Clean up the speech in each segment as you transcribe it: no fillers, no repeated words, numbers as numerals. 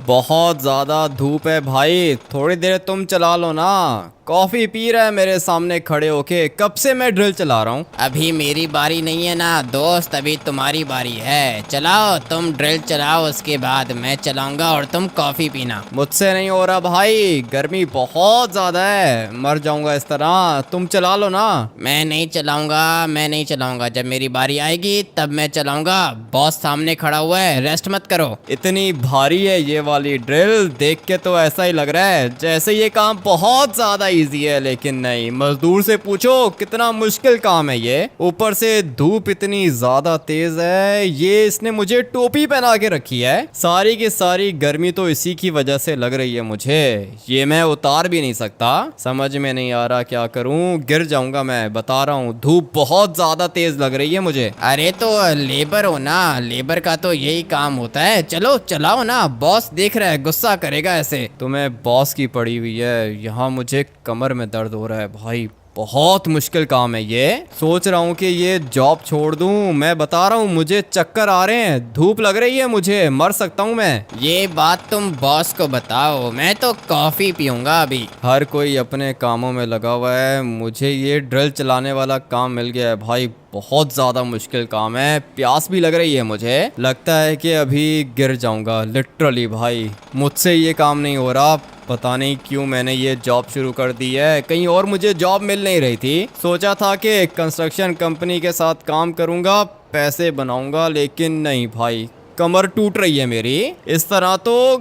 बहुत ज्यादा धूप है भाई, थोड़ी देर तुम चला लो ना। कॉफी पी रहा है मेरे सामने खड़े होके, कब से मैं ड्रिल चला रहा हूँ। अभी मेरी बारी नहीं है ना दोस्त, अभी तुम्हारी बारी है। चलाओ, तुम ड्रिल चलाओ, उसके बाद मैं चलाऊंगा और तुम कॉफी पीना। मुझसे नहीं हो रहा भाई, गर्मी बहुत ज्यादा है, मर जाऊंगा इस तरह। तुम चला लो ना। मैं नहीं चलाऊंगा, मैं नहीं चलाऊंगा। जब मेरी बारी आएगी तब मैं चलाऊंगा। बॉस सामने खड़ा हुआ है, रेस्ट मत करो। इतनी भारी है ये वाली ड्रिल, देख के तो ऐसा ही लग रहा है जैसे ये काम बहुत ज्यादा इजी है, लेकिन नहीं। मजदूर से पूछो कितना मुश्किल काम है ये। ऊपर से धूप इतनी ज्यादा तेज है, ये इसने मुझे टोपी पहना के रखी है। सारी की सारी गर्मी तो इसी की वजह से लग रही है मुझे। ये मैं उतार भी नहीं सकता, समझ में नहीं आ रहा क्या करूं। गिर जाऊंगा मैं, बता रहा हूँ। धूप बहुत ज्यादा तेज लग रही है मुझे। अरे तो लेबर हो ना, लेबर का तो यही काम होता है। चलो चलाओ ना, बॉस देख रहा है, गुस्सा करेगा ऐसे। तुम्हें बॉस की पड़ी हुई है, यहाँ मुझे कमर में दर्द हो रहा है भाई। बहुत मुश्किल काम है ये। सोच रहा हूँ कि ये जॉब छोड़ दूँ। मैं बता रहा हूँ, मुझे चक्कर आ रहे हैं, धूप लग रही है मुझे, मर सकता हूँ मैं। ये बात तुम बॉस को बताओ, मैं तो कॉफी पीऊंगा अभी। हर कोई अपने कामों में लगा हुआ है, मुझे ये ड्रिल चलाने वाला काम मिल गया है भाई। बहुत ज़्यादा मुश्किल काम है, प्यास भी लग रही है मुझे। लगता है कि अभी गिर जाऊंगा लिटरली भाई। मुझसे ये काम नहीं हो रहा, पता नहीं क्यों मैंने ये जॉब शुरू कर दी है। कहीं और मुझे जॉब मिल नहीं रही थी। सोचा था कि कंस्ट्रक्शन कंपनी के साथ काम करूंगा, पैसे बनाऊंगा, लेकिन नहीं भाई, कमर टूट रही है मेरी। इस तरह तो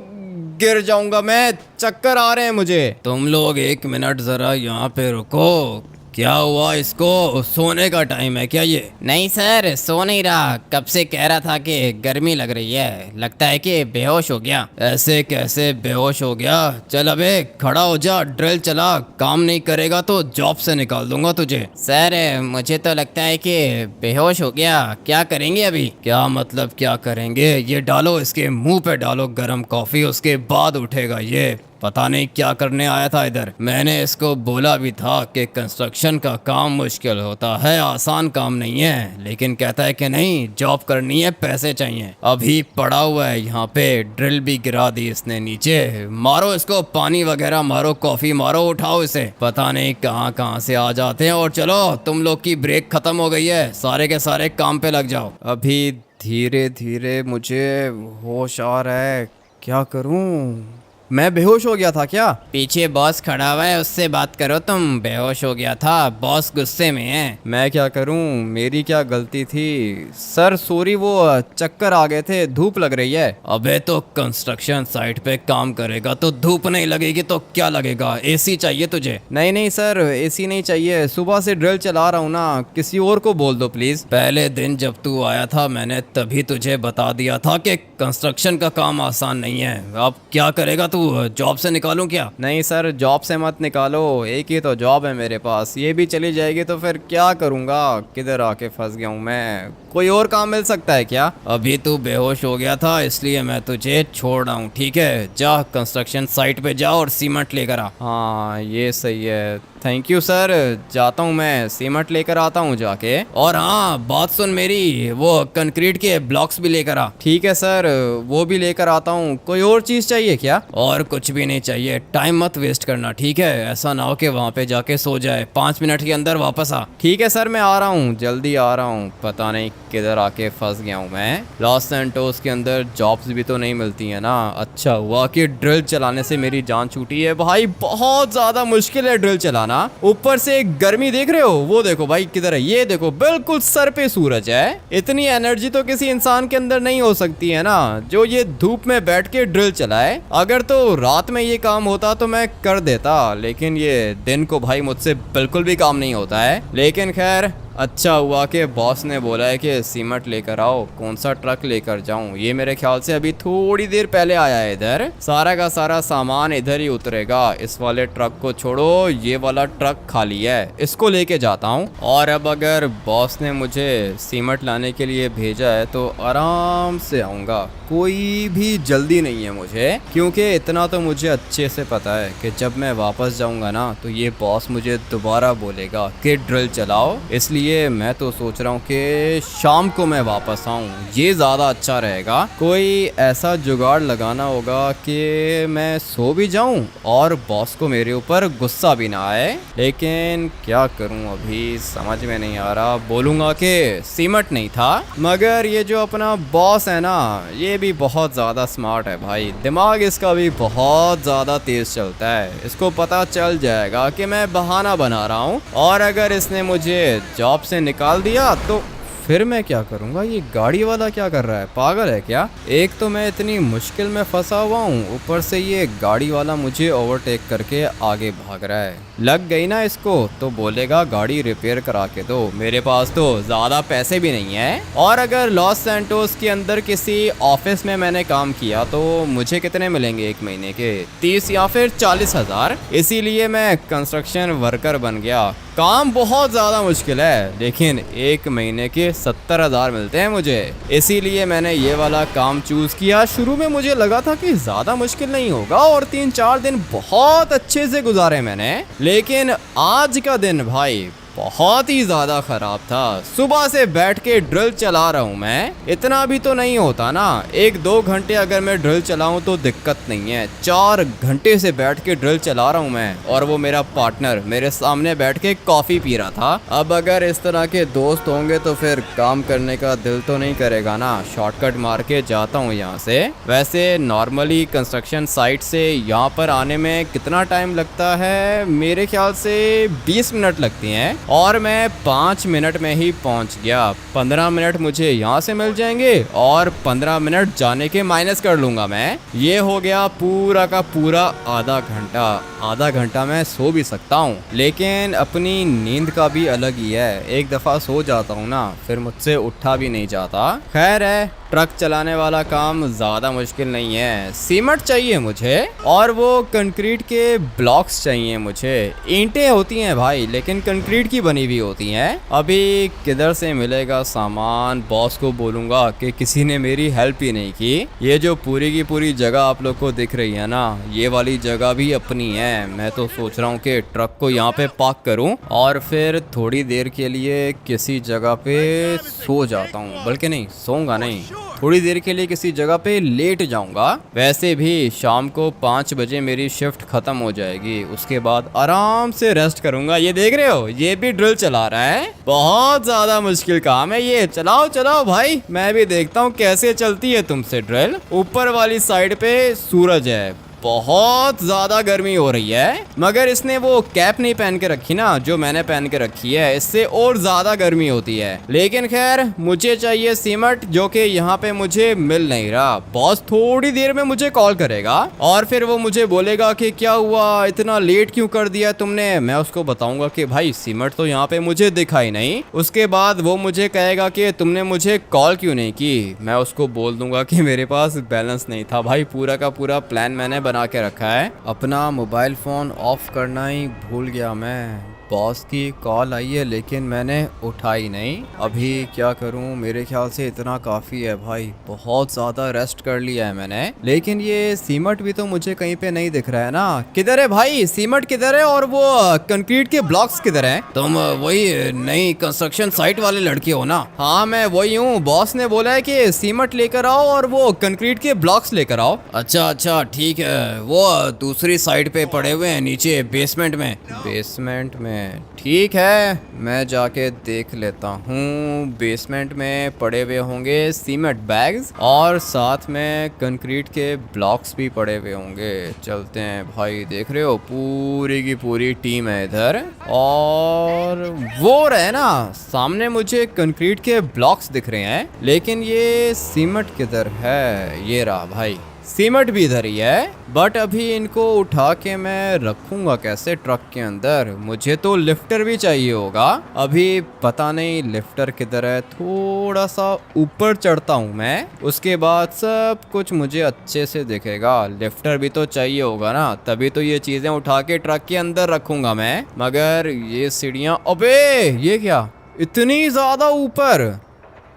गिर जाऊंगा मैं, चक्कर आ रहे हैं मुझे। तुम लोग एक मिनट जरा यहाँ पे रुको। क्या हुआ इसको, सोने का टाइम है क्या ये? नहीं सर, सो नहीं रहा, कब से कह रहा था कि गर्मी लग रही है। लगता है कि बेहोश हो गया। ऐसे कैसे बेहोश हो गया? चल अबे खड़ा हो जा, ड्रिल चला। काम नहीं करेगा तो जॉब से निकाल दूंगा तुझे। सर मुझे तो लगता है कि बेहोश हो गया। क्या करेंगे अभी? क्या मतलब क्या करेंगे? ये डालो, इसके मुंह पे डालो गर्म कॉफी, उसके बाद उठेगा ये। पता नहीं क्या करने आया था इधर। मैंने इसको बोला भी था कि कंस्ट्रक्शन का काम मुश्किल होता है, आसान काम नहीं है, लेकिन कहता है कि नहीं, जॉब करनी है, पैसे चाहिए। अभी पड़ा हुआ है यहाँ पे, ड्रिल भी गिरा दी इसने नीचे। मारो इसको, पानी वगैरह मारो, कॉफी मारो, उठाओ इसे। पता नहीं कहाँ कहाँ से आ जाते हैं। और चलो, तुम लोग की ब्रेक खत्म हो गई है, सारे के सारे काम पे लग जाओ। अभी धीरे धीरे मुझे होश आ रहा है, क्या करूं? मैं बेहोश हो गया था क्या? पीछे बॉस खड़ा हुआ है, उससे बात करो तुम। बेहोश हो गया था, बॉस गुस्से में है। मैं क्या करूं, मेरी क्या गलती थी? सर सॉरी, वो चक्कर आ गए थे, धूप लग रही है। अबे तो कंस्ट्रक्शन साइट पे काम करेगा तो धूप नहीं लगेगी तो क्या लगेगा? एसी चाहिए तुझे? नहीं नहीं सर, एसी नहीं चाहिए, सुबह से ड्रिल चला रहा हूँ ना, किसी और को बोल दो प्लीज। पहले दिन जब तू आया था मैंने तभी तुझे बता दिया था कि कंस्ट्रक्शन का काम आसान नहीं है। अब क्या करेगा तू? जॉब से निकालूं क्या? नहीं सर, जॉब से मत निकालो, एक ही तो जॉब है मेरे पास, ये भी चली जाएगी तो फिर क्या करूँगा? किधर आके फंस गया हूँ मैं। कोई और काम मिल सकता है क्या? अभी तू बेहोश हो गया था इसलिए मैं तुझे छोड़ रहा हूँ, ठीक है? जा कंस्ट्रक्शन साइट पे जा और सीमेंट लेकर आ। हाँ ये सही है, थैंक यू सर। जाता हूँ मैं, सीमेंट लेकर आता हूँ जाके। और हाँ, बात सुन मेरी, वो कंक्रीट के ब्लॉक्स भी लेकर आ। ठीक है सर, वो भी लेकर आता हूँ। कोई और चीज़ चाहिए क्या? और कुछ भी नहीं चाहिए, टाइम मत वेस्ट करना, ठीक है? ऐसा ना हो कि वहाँ पे जाके सो जाए। 5 मिनट के अंदर वापस आ। ठीक है सर, मैं आ रहा हूँ, जल्दी आ रहा हूँ। पता नहीं किधर आके फंस गया हूँ मैं। लॉस सैंटोस के अंदर जॉब्स भी तो नहीं मिलती है ना। अच्छा हुआ कि ड्रिल चलाने से मेरी जान छूटी है भाई। बहुत ज़्यादा मुश्किल है ड्रिल चलाना। ऊपर से गर्मी देख रहे हो, वो देखो भाई किधर है, ये देखो बिल्कुल सर पे सूरज है। इतनी एनर्जी तो किसी इंसान के अंदर नहीं हो सकती है ना, जो ये धूप में बैठ के ड्रिल चलाए। अगर तो रात में ये काम होता तो मैं कर देता, लेकिन ये दिन को भाई मुझसे बिल्कुल भी काम नहीं होता है। लेकिन खैर, अच्छा हुआ कि बॉस ने बोला है कि सीमेंट लेकर आओ। कौन सा ट्रक लेकर जाऊं? ये मेरे ख्याल से अभी थोड़ी देर पहले आया है इधर। सारा का सारा सामान इधर ही उतरेगा। इस वाले ट्रक को छोड़ो, ये वाला ट्रक खाली है, इसको लेके जाता हूं। और अब अगर बॉस ने मुझे सीमेंट लाने के लिए भेजा है तो आराम से आऊँगा, कोई भी जल्दी नहीं है मुझे। क्योंकि इतना तो मुझे अच्छे से पता है कि जब मैं वापस जाऊँगा ना तो ये बॉस मुझे दोबारा बोलेगा कि ड्रिल चलाओ, इसलिए इसीलिए मैं तो सोच रहा हूँ कि शाम को मैं वापस आऊँ, ये ज़्यादा अच्छा रहेगा। कोई ऐसा जुगाड़ लगाना होगा कि मैं सो भी जाऊँ और बॉस को मेरे ऊपर गुस्सा भी ना आए। लेकिन क्या करूँ अभी समझ में नहीं आ रहा। बोलूँगा कि सीमट नहीं था, मगर ये जो अपना बॉस है ना, ये भी बहुत ज़्यादा स्मार्ट है भाई। दिमाग इसका भी बहुत ज़्यादा तेज़ चलता है। इसको पता चल जाएगा कि मैं बहाना बना रहा हूँ, और अगर इसने मुझे जॉब से निकाल दिया तो फिर मैं क्या करूँगा। ये गाड़ी वाला क्या कर रहा है, पागल है क्या? एक तो मैं इतनी मुश्किल में फंसा हुआ हूँ, ऊपर से ये गाड़ी वाला मुझे ओवरटेक करके आगे भाग रहा है। लग गई ना इसको तो बोलेगा गाड़ी रिपेयर करा के दो। मेरे पास तो ज़्यादा पैसे भी नहीं है, और अगर लॉस सैंटोस के अंदर किसी ऑफिस में मैंने काम किया तो मुझे कितने मिलेंगे एक महीने के? 30 या फिर 40,000। इसीलिए मैं कंस्ट्रक्शन वर्कर बन गया। काम बहुत ज़्यादा मुश्किल है, लेकिन एक महीने के 70,000 मिलते हैं मुझे। इसीलिए मैंने ये वाला काम चूज़ किया। शुरू में मुझे लगा था कि ज़्यादा मुश्किल नहीं होगा, और 3-4 दिन बहुत अच्छे से गुजारे मैंने। लेकिन आज का दिन भाई बहुत ही ज़्यादा ख़राब था। सुबह से बैठ के ड्रिल चला रहा हूँ मैं। इतना भी तो नहीं होता ना, 1-2 घंटे अगर मैं ड्रिल चलाऊँ तो दिक्कत नहीं है। 4 घंटे से बैठ के ड्रिल चला रहा हूँ मैं, और वो मेरा पार्टनर मेरे सामने बैठ के कॉफ़ी पी रहा था। अब अगर इस तरह के दोस्त होंगे तो फिर काम करने का दिल तो नहीं करेगा ना। शॉर्टकट मार के जाता हूँ यहाँ से। वैसे नॉर्मली कंस्ट्रक्शन साइट से यहाँ पर आने में कितना टाइम लगता है? मेरे ख्याल से 20 मिनट लगती हैं, और मैं 5 मिनट में ही पहुंच गया। 15 मिनट मुझे यहाँ से मिल जाएंगे, और 15 मिनट जाने के माइनस कर लूँगा मैं। ये हो गया पूरा का पूरा आधा घंटा। आधा घंटा मैं सो भी सकता हूँ, लेकिन अपनी नींद का भी अलग ही है। एक दफ़ा सो जाता हूँ ना, फिर मुझसे उठा भी नहीं जाता। खैर है, ट्रक चलाने वाला काम ज़्यादा मुश्किल नहीं है। सीमेंट चाहिए मुझे, और वो कंक्रीट के ब्लॉक्स चाहिए मुझे। ईंटें होती हैं भाई, लेकिन कंक्रीट की बनी हुई होती हैं। अभी किधर से मिलेगा सामान? बॉस को बोलूँगा कि किसी ने मेरी हेल्प ही नहीं की। ये जो पूरी की पूरी जगह आप लोग को दिख रही है ना, ये वाली जगह भी अपनी है। मैं तो सोच रहा हूँ कि ट्रक को यहाँ पे पार्क करूँ, और फिर थोड़ी देर के लिए किसी जगह पे सो जाता हूँ। बल्कि नहीं, सोऊंगा नहीं, थोड़ी देर के लिए किसी जगह पे लेट जाऊंगा। वैसे भी शाम को 5 बजे मेरी शिफ्ट खत्म हो जाएगी, उसके बाद आराम से रेस्ट करूंगा। ये देख रहे हो, ये भी ड्रिल चला रहा है। बहुत ज्यादा मुश्किल काम है ये। चलाओ चलाओ भाई, मैं भी देखता हूँ कैसे चलती है तुमसे ड्रिल। ऊपर वाली साइड पे सूरज है, बहुत ज़्यादा गर्मी हो रही है, मगर इसने वो कैप नहीं पहन के रखी ना जो मैंने पहन के रखी है, इससे और ज़्यादा गर्मी होती है। लेकिन खैर, मुझे चाहिए सीमेंट, जो कि यहाँ पे मुझे मिल नहीं रहा। बॉस थोड़ी देर में मुझे कॉल करेगा, और फिर वो मुझे बोलेगा कि क्या हुआ, इतना लेट क्यों कर दिया तुमने। मैं उसको बताऊंगा कि भाई सीमेंट तो यहाँ पे मुझे दिखाई नहीं। उसके बाद वो मुझे कहेगा कि तुमने मुझे कॉल क्यों नहीं की। मैं उसको बोल दूंगा कि मेरे पास बैलेंस नहीं था भाई, पूरा का पूरा प्लान मैंने बना के रखा है। अपना मोबाइल फ़ोन ऑफ करना ही भूल गया मैं। बॉस की कॉल आई है, लेकिन मैंने उठाई नहीं। अभी क्या करूं? मेरे ख्याल से इतना काफ़ी है भाई, बहुत ज़्यादा रेस्ट कर लिया है मैंने। लेकिन ये सीमेंट भी तो मुझे कहीं पे नहीं दिख रहा है ना। किधर है भाई सीमेंट, किधर है? और वो कंक्रीट के ब्लॉक्स किधर हैं? तुम वही नई कंस्ट्रक्शन साइट वाले लड़के हो ना? हाँ मैं वही हूँ। बॉस ने बोला है कि सीमेंट लेकर आओ और वो कंक्रीट के ब्लॉक्स लेकर आओ। अच्छा अच्छा ठीक है, वो दूसरी साइड पे पड़े हुए हैं नीचे बेसमेंट में। बेसमेंट में? ठीक है, मैं जाके देख लेता हूँ। बेसमेंट में पड़े हुए होंगे सीमेंट बैग्स, और साथ में कंक्रीट के ब्लॉक्स भी पड़े हुए होंगे। चलते हैं भाई। देख रहे हो, पूरी की पूरी टीम है इधर। और वो रहे ना सामने, मुझे कंक्रीट के ब्लॉक्स दिख रहे हैं, लेकिन ये सीमेंट किधर है? ये रहा भाई, सीमेंट भी इधर ही है। बट अभी इनको उठा के मैं रखूंगा कैसे ट्रक के अंदर? मुझे तो लिफ्टर भी चाहिए होगा। अभी पता नहीं लिफ्टर किधर है। थोड़ा सा ऊपर चढ़ता हूँ मैं, उसके बाद सब कुछ मुझे अच्छे से दिखेगा। लिफ्टर भी तो चाहिए होगा ना, तभी तो ये चीजें उठा के ट्रक के अंदर रखूंगा मैं। मगर ये सीढ़ियाँ, अबे ये क्या, इतनी ज्यादा ऊपर?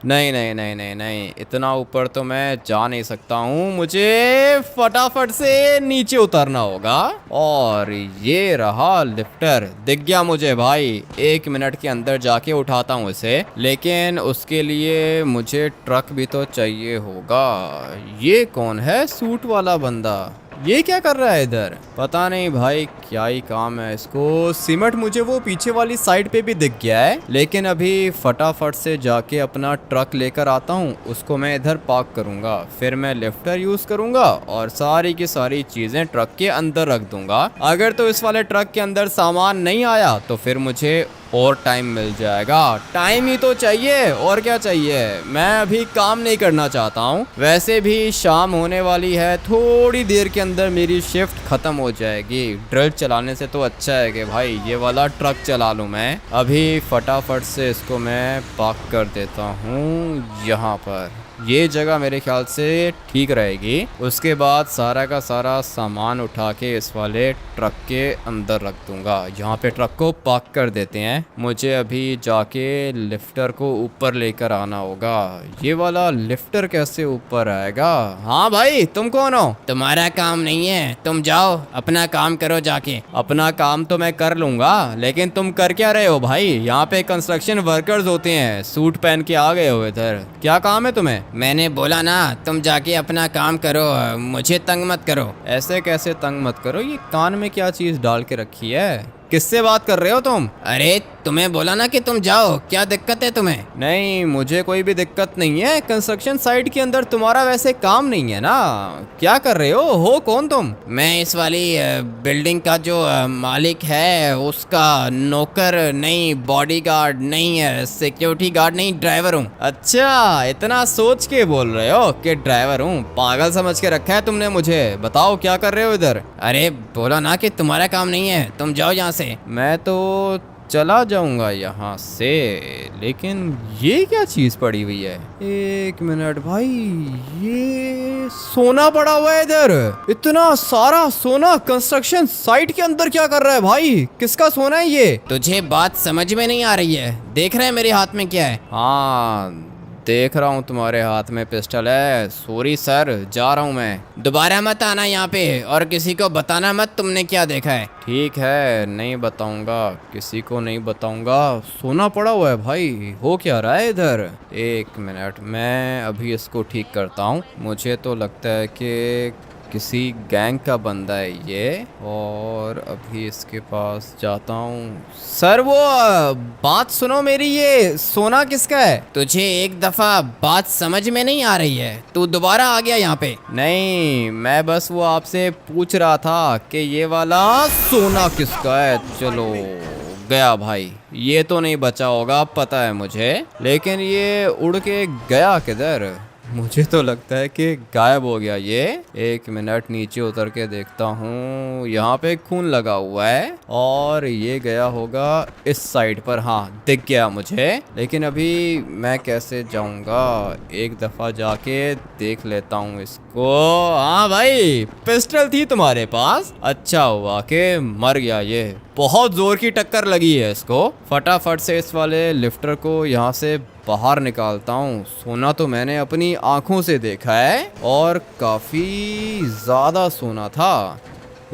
नहीं नहीं नहीं नहीं नहीं, इतना ऊपर तो मैं जा नहीं सकता हूँ, मुझे फटाफट से नीचे उतरना होगा। और ये रहा लिफ्टर, दिख गया मुझे भाई, 1 मिनट के अंदर जाके उठाता हूँ इसे। लेकिन उसके लिए मुझे ट्रक भी तो चाहिए होगा। ये कौन है सूट वाला बंदा, ये क्या कर रहा है इधर? पता नहीं भाई क्या ही काम है इसको। सीमेंट मुझे वो पीछे वाली साइड पे भी दिख गया है, लेकिन अभी फटाफट से जाके अपना ट्रक लेकर आता हूँ, उसको मैं इधर पार्क करूँगा, फिर मैं लिफ्टर यूज़ करूँगा और सारी की सारी चीज़ें ट्रक के अंदर रख दूँगा। अगर तो इस वाले ट्रक के अंदर सामान नहीं आया तो फिर मुझे और टाइम मिल जाएगा। टाइम ही तो चाहिए, और क्या चाहिए। मैं अभी काम नहीं करना चाहता हूँ, वैसे भी शाम होने वाली है, थोड़ी देर के अंदर मेरी शिफ्ट खत्म हो जाएगी। ड्रिल चलाने से तो अच्छा है कि भाई ये वाला ट्रक चला लूँ मैं। अभी फटाफट से इसको मैं पार्क कर देता हूँ यहाँ पर, ये जगह मेरे ख्याल से ठीक रहेगी। उसके बाद सारा का सारा सामान उठा के इस वाले ट्रक के अंदर रख दूंगा। यहाँ पे ट्रक को पार्क कर देते हैं। मुझे अभी जाके लिफ्टर को ऊपर लेकर आना होगा। ये वाला लिफ्टर कैसे ऊपर आएगा? हाँ भाई, तुम कौन हो? तुम्हारा काम नहीं है, तुम जाओ अपना काम करो जाके। अपना काम तो मैं कर लूंगा, लेकिन तुम कर क्या रहे हो भाई? यहाँ पे कंस्ट्रक्शन वर्कर्स होते हैं, सूट पहन के आ गए हो इधर, क्या काम है तुम्हें? मैंने बोला ना तुम जाके अपना काम करो, मुझे तंग मत करो। ऐसे कैसे तंग मत करो? ये कान में क्या चीज डाल के रखी है? किससे बात कर रहे हो तुम? अरे तुम्हें बोला ना कि तुम जाओ, क्या दिक्कत है तुम्हें? नहीं, मुझे कोई भी दिक्कत नहीं है। कंस्ट्रक्शन साइट के अंदर तुम्हारा वैसे काम नहीं है ना? क्या कर रहे हो कौन तुम? मैं इस वाली बिल्डिंग का जो मालिक है उसका नौकर नहीं, बॉडीगार्ड नहीं है, सिक्योरिटी गार्ड नहीं, ड्राइवर हूँ। अच्छा, इतना सोच के बोल रहे हो कि ड्राइवर हूँ? पागल समझ के रखा है तुमने मुझे। बताओ क्या कर रहे हो इधर? अरे बोला ना कि तुम्हारा काम नहीं है, तुम जाओ यहाँ से। मैं तो चला जाऊंगा यहाँ से, लेकिन ये क्या चीज पड़ी हुई है? 1 मिनट भाई, ये सोना पड़ा हुआ है इधर। इतना सारा सोना कंस्ट्रक्शन साइट के अंदर क्या कर रहा है भाई? किसका सोना है ये? तुझे बात समझ में नहीं आ रही है? देख रहे हैं मेरे हाथ में क्या है? हाँ देख रहा हूँ, तुम्हारे हाथ में पिस्टल है। सॉरी सर, जा रहा हूँ मैं। दोबारा मत आना यहाँ पे और किसी को बताना मत तुमने क्या देखा है। ठीक है, नहीं बताऊंगा, किसी को नहीं बताऊंगा। सोना पड़ा हुआ है भाई, हो क्या रहा है इधर? 1 मिनट, मैं अभी इसको ठीक करता हूँ। मुझे तो लगता है कि किसी गैंग का बंदा है ये, और अभी इसके पास जाता हूँ। सर वो बात सुनो मेरी, ये सोना किसका है? तुझे एक दफा बात समझ में नहीं आ रही है? तू दोबारा आ गया यहाँ पे? नहीं, मैं बस वो आपसे पूछ रहा था कि ये वाला सोना किसका है। चलो गया भाई, ये तो नहीं बचा होगा पता है मुझे, लेकिन ये उड़ के गया किधर? मुझे तो लगता है कि गायब हो गया ये। 1 मिनट, नीचे उतर के देखता हूँ। यहाँ पे खून लगा हुआ है और ये गया होगा इस साइड पर। हाँ दिख गया मुझे, लेकिन अभी मैं कैसे जाऊँगा? एक दफ़ा जाके देख लेता हूँ इसको। हाँ भाई, पिस्टल थी तुम्हारे पास? अच्छा हुआ कि मर गया ये। बहुत जोर की टक्कर लगी है इसको। फटाफट से इस वाले लिफ्टर को यहाँ से बाहर निकालता हूँ। सोना तो मैंने अपनी आंखों से देखा है और काफ़ी ज़्यादा सोना था।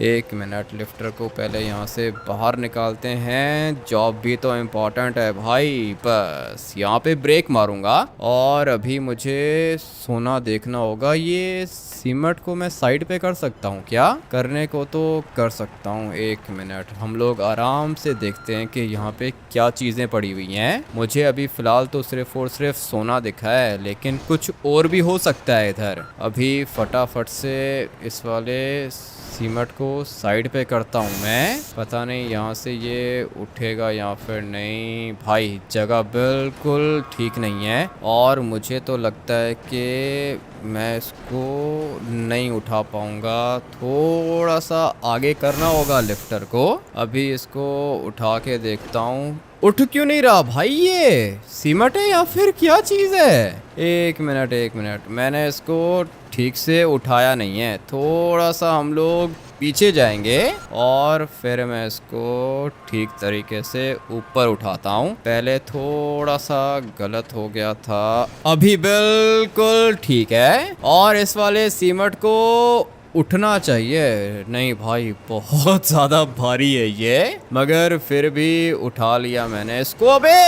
1 मिनट, लिफ्टर को पहले यहाँ से बाहर निकालते हैं। जॉब भी तो इम्पोर्टेंट है भाई। बस यहाँ पे ब्रेक मारूंगा और अभी मुझे सोना देखना होगा। ये सीमेंट को मैं साइड पे कर सकता हूँ क्या? करने को तो कर सकता हूँ। 1 मिनट, हम लोग आराम से देखते हैं कि यहाँ पे क्या चीज़ें पड़ी हुई हैं। मुझे अभी फ़िलहाल तो सिर्फ और सिर्फ सोना दिखा है, लेकिन कुछ और भी हो सकता है इधर। अभी फटाफट से इस वाले सीमेंट को साइड पे करता हूँ मैं। पता नहीं यहाँ से ये उठेगा या फिर नहीं। भाई जगह बिल्कुल ठीक नहीं है और मुझे तो लगता है कि मैं इसको नहीं उठा पाऊँगा। थोड़ा सा आगे करना होगा लिफ्टर को। अभी इसको उठा के देखता हूँ। उठ क्यों नहीं रहा भाई? ये सीमेंट है या फिर क्या चीज़ है? 1 मिनट, मैंने इसको ठीक से उठाया नहीं है। थोड़ा सा हम लोग पीछे जाएंगे और फिर मैं इसको ठीक तरीके से ऊपर उठाता हूँ। पहले थोड़ा सा गलत हो गया था, अभी बिल्कुल ठीक है। और इस वाले सीमेंट को उठना चाहिए। नहीं भाई, बहुत ज़्यादा भारी है ये, मगर फिर भी उठा लिया मैंने इसको। अबे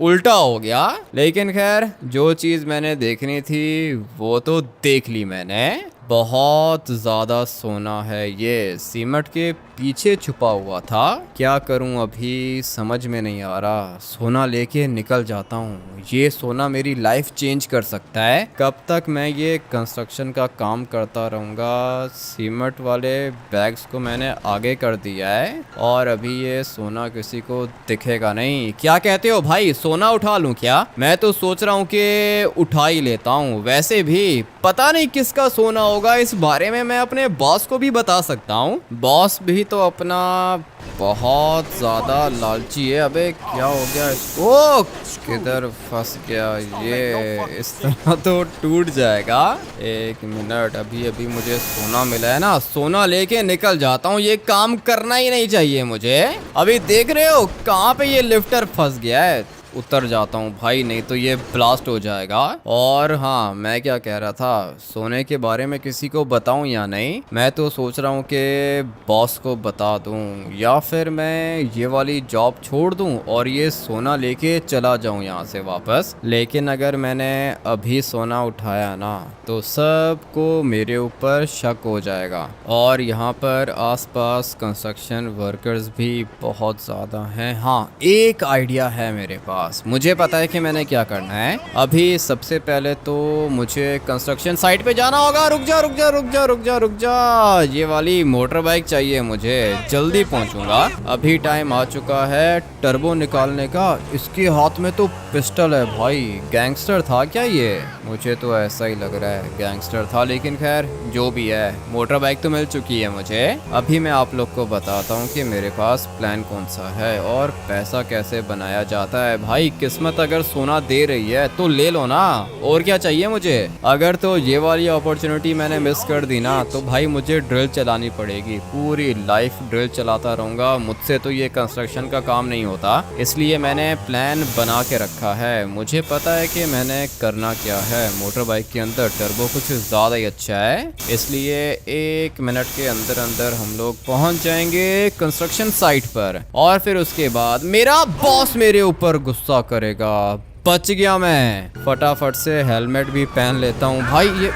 उल्टा हो गया, लेकिन खैर जो चीज़ मैंने देखनी थी वो तो देख ली मैंने। बहुत ज़्यादा सोना है, ये सीमेंट के पीछे छुपा हुआ था। क्या करूं अभी समझ में नहीं आ रहा। सोना लेके निकल जाता हूं, ये सोना मेरी लाइफ चेंज कर सकता है। कब तक मैं ये कंस्ट्रक्शन का काम करता रहूँगा। सीमेंट वाले बैग्स को मैंने आगे कर दिया है और अभी ये सोना किसी को दिखेगा नहीं। क्या कहते हो भाई, सोना उठा लूं क्या? मैं तो सोच रहा हूँ कि उठा ही लेता हूँ। वैसे भी पता नहीं किसका सोना होगा, इस बारे में मैं अपने बॉस को भी बता सकता हूँ। बॉस भी तो अपना बहुत ज़्यादा लालची है। अबे क्या हो गया इसको, किधर फंस गया ये? इस तरह तो टूट जाएगा। एक मिनट, अभी अभी मुझे सोना मिला है ना, सोना लेके निकल जाता हूँ। ये काम करना ही नहीं चाहिए मुझे। अभी देख रहे हो कहाँ पे ये लिफ्टर फंस गया है। उतर जाता हूँ भाई, नहीं तो ये ब्लास्ट हो जाएगा। और हाँ, मैं क्या कह रहा था, सोने के बारे में किसी को बताऊँ या नहीं? मैं तो सोच रहा हूँ कि बॉस को बता दूँ या फिर मैं ये वाली जॉब छोड़ दूँ और ये सोना लेके चला जाऊँ यहाँ से वापस। लेकिन अगर मैंने अभी सोना उठाया ना तो सबको मेरे ऊपर शक हो जाएगा। और यहाँ पर आसपास कंस्ट्रक्शन वर्कर्स भी बहुत ज़्यादा हैं। हाँ, एक आइडिया है मेरे पास। मुझे पता है कि मैंने क्या करना है। अभी सबसे पहले तो मुझे कंस्ट्रक्शन साइट पे जाना होगा। रुक जा रुक जा रुक जा रुक जा रुक जा, ये वाली मोटर बाइक चाहिए मुझे, जल्दी पहुंचूंगा। अभी टाइम आ चुका है टर्बो निकालने का। इसके हाथ में तो पिस्टल है भाई। गैंगस्टर था क्या ये? मुझे तो ऐसा ही लग रहा है गैंगस्टर था, लेकिन खैर जो भी है, मोटर बाइक तो मिल चुकी है मुझे। अभी मैं आप लोग को बताता हूँ कि मेरे पास प्लान कौन सा है और पैसा कैसे बनाया जाता है। भाई किस्मत अगर सोना दे रही है तो ले लो ना, और क्या चाहिए मुझे। अगर तो ये वाली अपॉर्चुनिटी मैंने मिस कर दी ना तो भाई मुझे ड्रिल चलानी पड़ेगी। पूरी लाइफ ड्रिल चलाता रहूंगा, मुझसे तो ये कंस्ट्रक्शन का काम नहीं होता। इसलिए मैंने प्लान बना के रखा है। मुझे पता है कि मैंने करना क्या है। मोटर बाइक के अंदर टर्बो कुछ ज़्यादा ही अच्छा है, इसलिए 1 मिनट के अंदर अंदर हम लोग पहुंच जाएंगे कंस्ट्रक्शन साइट पर। और फिर उसके बाद मेरा बॉस मेरे ऊपर गुस्सा करेगा। बच गया मैं। फटाफट से हेलमेट भी पहन लेता हूँ। भाई ये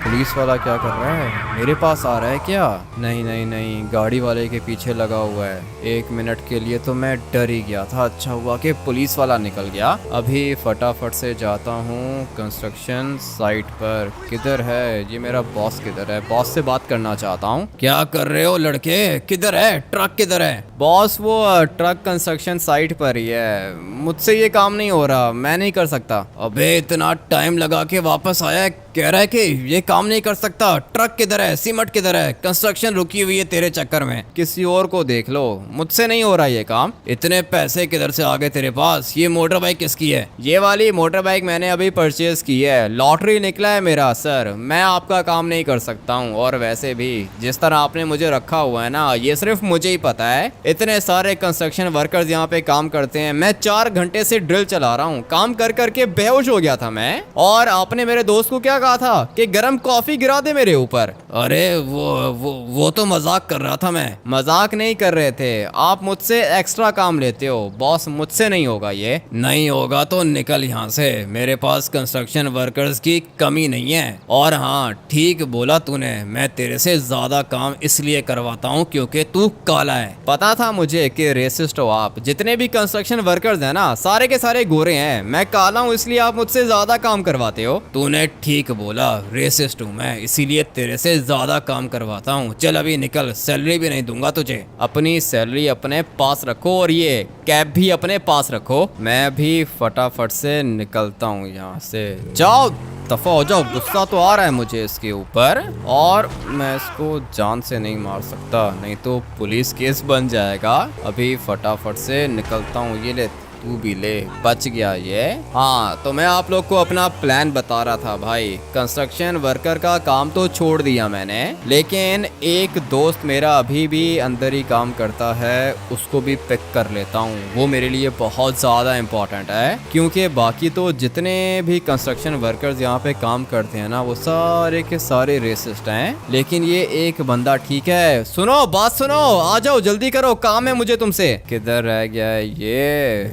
पुलिस वाला क्या कर रहा है? मेरे पास आ रहा है क्या? नहीं नहीं नहीं, गाड़ी वाले के पीछे लगा हुआ है। 1 मिनट के लिए तो मैं डर ही गया था। अच्छा हुआ कि पुलिस वाला निकल गया। अभी फटाफट से जाता हूँ कंस्ट्रक्शन साइट पर। किधर है ये मेरा बॉस? किधर है? बॉस से बात करना चाहता हूँ। क्या कर रहे हो लड़के? किधर है ट्रक? किधर है बॉस? वो ट्रक कंस्ट्रक्शन साइट पर ही है। मुझसे ये काम नहीं हो रहा, मैं नहीं कर सकता। अबे इतना टाइम लगा के वापस आया, कह रहा है कि ये काम नहीं कर सकता। ट्रक किधर है? सीमेंट किधर है? कंस्ट्रक्शन रुकी हुई है तेरे चक्कर में। किसी और को देख लो, मुझसे नहीं हो रहा ये काम। इतने पैसे किधर से आ गए तेरे पास? ये मोटर बाइक किसकी है? ये वाली मोटर बाइक मैंने अभी परचेज की है, लॉटरी निकला है मेरा सर। मैं आपका काम नहीं कर सकता हूँ। और वैसे भी जिस तरह आपने मुझे रखा हुआ है ना, ये सिर्फ मुझे ही पता है। इतने सारे कंस्ट्रक्शन वर्कर्स यहाँ पे काम करते हैं। मैं 4 घंटे से ड्रिल चला रहा हूँ, काम कर करके बेहोश हो गया था मैं। और आपने मेरे दोस्त को क्या कहा था कि गरम कॉफी गिरा दे मेरे ऊपर। अरे वो तो मजाक कर रहा था मैं। मजाक नहीं कर रहे थे आप, मुझसे एक्स्ट्रा काम लेते हो बॉस। मुझसे नहीं होगा ये। नहीं होगा तो निकल यहाँ से। मेरे पास कंस्ट्रक्शन वर्कर्स की कमी नहीं है। और हाँ, ठीक बोला तूने, मैं तेरे से ज्यादा काम इसलिए करवाता हूँ क्योंकि तू काला है। पता था मुझे कि रेसिस्ट हो आप। जितने भी कंस्ट्रक्शन वर्कर्स हैं ना, सारे के सारे गोरे हैं। मैं काला हूँ इसलिए आप मुझसे ज्यादा काम करवाते हो। तूने ठीक बोला, रेसिस्ट हूँ मैं, इसीलिए तेरे से ज्यादा काम करवाता हूँ। चल अभी निकल, सैलरी भी नहीं दूंगा तुझे। अपनी सैलरी अपने पास रखो और ये कैब भी अपने पास रखो। मैं भी फटाफट से निकलता हूँ यहाँ से। जाओ, दफा हो जाओ। गुस्सा तो आ रहा है मुझे इसके ऊपर, और मैं इसको जान से नहीं मार सकता, नहीं तो पुलिस केस बन जाएगा। अभी फटाफट से निकलता हूँ। ये ले, तू भी ले, बच गया ये। हाँ तो मैं आप लोग को अपना प्लान बता रहा था भाई। कंस्ट्रक्शन वर्कर का काम तो छोड़ दिया मैंने, लेकिन एक दोस्त मेरा अभी भी अंदर ही काम करता है, उसको भी पिक कर लेता हूँ। वो मेरे लिए बहुत ज़्यादा इम्पोर्टेंट है, क्योंकि बाकी तो जितने भी कंस्ट्रक्शन वर्कर्स यहाँ पे काम करते हैं ना, वो सारे के सारे रेसिस्ट हैं, लेकिन ये एक बंदा ठीक है। सुनो, बात सुनो, आ जाओ जल्दी करो, काम है मुझे तुमसे। किधर रह गया है ये?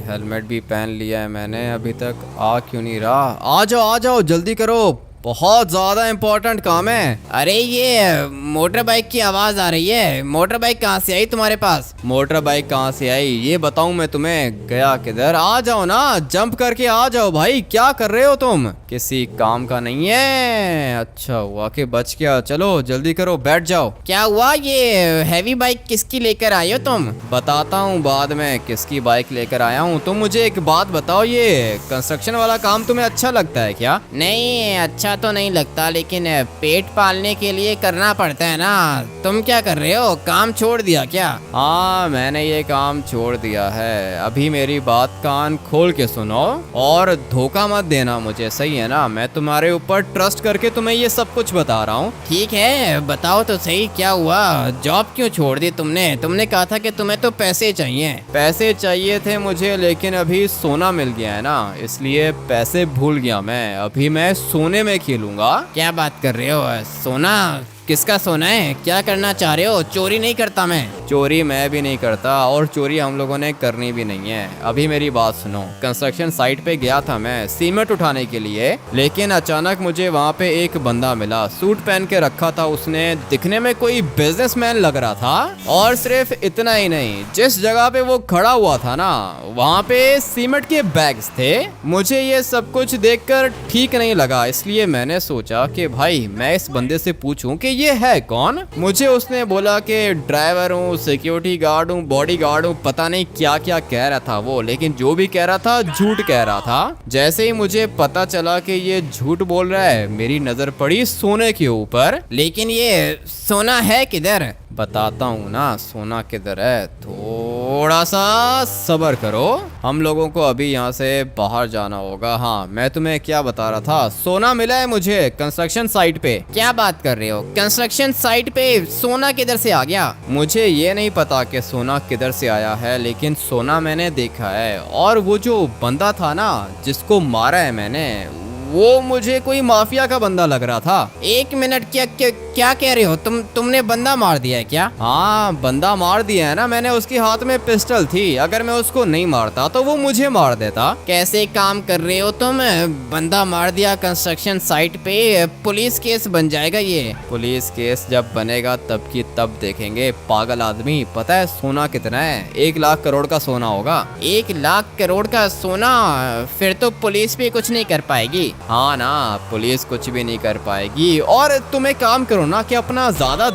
हेलमेट भी पहन लिया है मैंने, अभी तक आ क्यों नहीं रहा? आ जाओ जल्दी करो, बहुत ज्यादा इम्पोर्टेंट काम है। अरे ये मोटर बाइक की आवाज आ रही है। मोटर बाइक कहाँ से आई तुम्हारे पास? मोटर बाइक कहाँ से आई ये बताऊं मैं तुम्हें? गया किधर? आ जाओ ना, जंप करके आ जाओ भाई, क्या कर रहे हो तुम? किसी काम का नहीं है। अच्छा हुआ कि बच गया। चलो जल्दी करो, बैठ जाओ। क्या हुआ? ये हैवी बाइक किसकी लेकर आए हो तुम? बताता हूँ बाद में किसकी बाइक लेकर आया हूँ। तुम मुझे एक बात बताओ, ये कंस्ट्रक्शन वाला काम तुम्हें अच्छा लगता है क्या? नहीं, अच्छा तो नहीं लगता, लेकिन पेट पालने के लिए करना पड़ता है ना। तुम क्या कर रहे हो? काम छोड़ दिया क्या? हाँ मैंने ये काम छोड़ दिया है। अभी मेरी बात कान खोल के सुनो और धोखा मत देना मुझे, सही है ना? मैं तुम्हारे ऊपर ट्रस्ट करके तुम्हें ये सब कुछ बता रहा हूँ। ठीक है, बताओ तो सही, क्या हुआ? जॉब क्यों छोड़ दी तुमने? तुमने कहा था कि तुम्हें तो पैसे चाहिए। पैसे चाहिए थे मुझे, लेकिन अभी सोना मिल गया है ना, इसलिए पैसे भूल गया मैं। अभी मैं सोने में खेलूंगा। क्या बात कर रहे हो? सोना? किसका सोना है? क्या करना चाह रहे हो? चोरी नहीं करता मैं। चोरी मैं भी नहीं करता, और चोरी हम लोगों ने करनी भी नहीं है। अभी मेरी बात सुनो। कंस्ट्रक्शन साइट पे गया था मैं सीमेंट उठाने के लिए, लेकिन अचानक मुझे वहाँ पे एक बंदा मिला। सूट पहन के रखा था उसने, दिखने में कोई बिजनेसमैन लग रहा था। और सिर्फ इतना ही नहीं, जिस जगह पे वो खड़ा हुआ था ना, वहाँ पे सीमेंट के बैग्स थे। मुझे ये सब कुछ देखकर ठीक नहीं लगा, इसलिए मैंने सोचा कि भाई मैं इस बंदे से पूछूं कि ये है कौन। मुझे उसने बोला कि ड्राइवर हूँ, सिक्योरिटी गार्ड हूँ, बॉडी गार्ड हूँ, पता नहीं क्या क्या कह रहा था वो, लेकिन जो भी कह रहा था झूठ कह रहा था। जैसे ही मुझे पता चला कि ये झूठ बोल रहा है, मेरी नजर पड़ी सोने के ऊपर। लेकिन ये सोना है किधर? बताता हूँ ना सोना किधर है, थोड़ा सा सब्र करो। हम लोगों को अभी यहाँ से बाहर जाना होगा। हाँ मैं तुम्हें क्या बता रहा था, सोना मिला है मुझे कंस्ट्रक्शन साइट पे। क्या बात कर रहे हो? कंस्ट्रक्शन साइट पे सोना किधर से आ गया? मुझे ये नहीं पता कि सोना किधर से आया है, लेकिन सोना मैंने देखा है। और वो जो बंदा था ना जिसको मारा है मैंने, वो मुझे कोई माफिया का बंदा लग रहा था। एक मिनट, क्या कह रहे हो? तुमने बंदा मार दिया है क्या? हाँ बंदा मार दिया है ना मैंने। उसके हाथ में पिस्टल थी, अगर मैं उसको नहीं मारता तो वो मुझे मार देता। कैसे काम कर रहे हो तुम? बंदा मार दिया कंस्ट्रक्शन साइट पे, पुलिस केस बन जाएगा ये। पुलिस केस जब बनेगा तब की तब देखेंगे पागल आदमी। पता है सोना कितना है? 1 लाख करोड़ का सोना होगा। 1 लाख करोड़ का सोना? फिर तो पुलिस भी कुछ नहीं कर पाएगी। हाँ ना, पुलिस कुछ भी नहीं कर पाएगी। और तुम एक काम करो ना कि अपना ज्यादा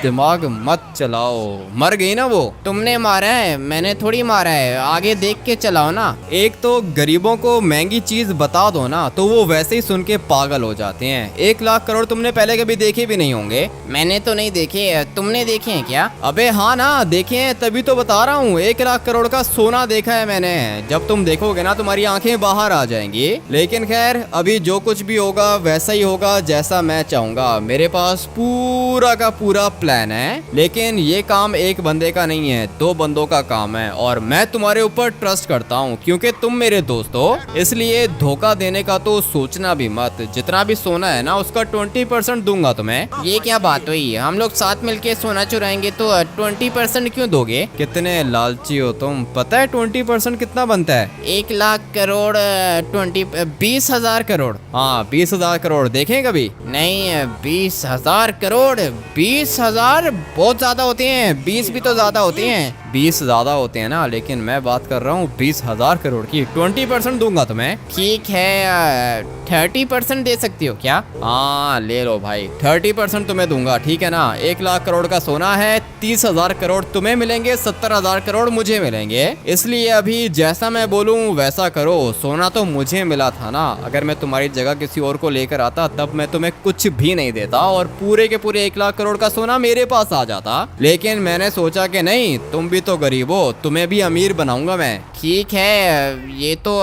दिमाग मत चलाओ। मर गई ना वो। तुमने मारा है, मैंने थोड़ी मारा है। आगे देख के चलाओ ना। एक तो गरीबों को महंगी चीज बता दो ना तो वो वैसे ही सुन के पागल हो जाते हैं। 1 लाख करोड़ तुमने पहले कभी देखे भी नहीं होंगे। मैंने तो नहीं देखे, तुमने देखे हैं क्या? अबे हाँ ना, देखे हैं, तभी तो बता रहा हूँ। 1 लाख करोड़ का सोना देखा है मैंने। जब तुम देखोगे ना तुम्हारी आंखें बाहर आ जाएंगी। लेकिन खैर अभी जो कुछ भी होगा वैसा ही होगा जैसा मैं चाहूंगा। मेरे पास पूरा का पूरा प्लान है, लेकिन ये काम एक बंदे का नहीं है, 2 बंदों का काम है। और मैं तुम्हारे ऊपर ट्रस्ट करता हूँ क्योंकि तुम मेरे दोस्त हो, इसलिए धोखा देने का तो सोचना भी मत। जितना भी सोना है ना उसका 20% दूंगा तुम्हें। ये क्या बात हुई? हम लोग साथ मिलके सोना चुराएंगे तो 20% क्यों दोगे? कितने लालची हो तुम। पता है 20% कितना बनता है? 1 लाख करोड़ 20,000 करोड़। हाँ 20,000 करोड़ देखें कभी? नहीं, 20,000 करोड़। 20,000 बहुत ज्यादा होते हैं, 20 भी तो ज्यादा होते हैं। 20 ज्यादा होते हैं ना, लेकिन मैं बात कर रहा हूँ 20,000 करोड़ की। 20% दूंगा तुम्हें। ठीक है, 30% दे सकती हो क्या? हाँ ले लो भाई, 30% तुम्हें दूंगा, ठीक है ना? 1 लाख करोड़ का सोना है, 30,000 करोड़ तुम्हें मिलेंगे, 70,000 करोड़ मुझे मिलेंगे। इसलिए अभी जैसा मैं बोलूँ वैसा करो। सोना तो मुझे मिला था ना, अगर मैं तुम्हारी जगह किसी और को लेकर आता तब मैं तुम्हें कुछ भी नहीं देता और पूरे के पूरे 1 लाख करोड़ का सोना मेरे पास आ जाता। लेकिन मैंने सोचा कि नहीं, तुम भी तो गरीब हो, तुम्हें भी अमीर बनाऊंगा मैं। ठीक है, ये तो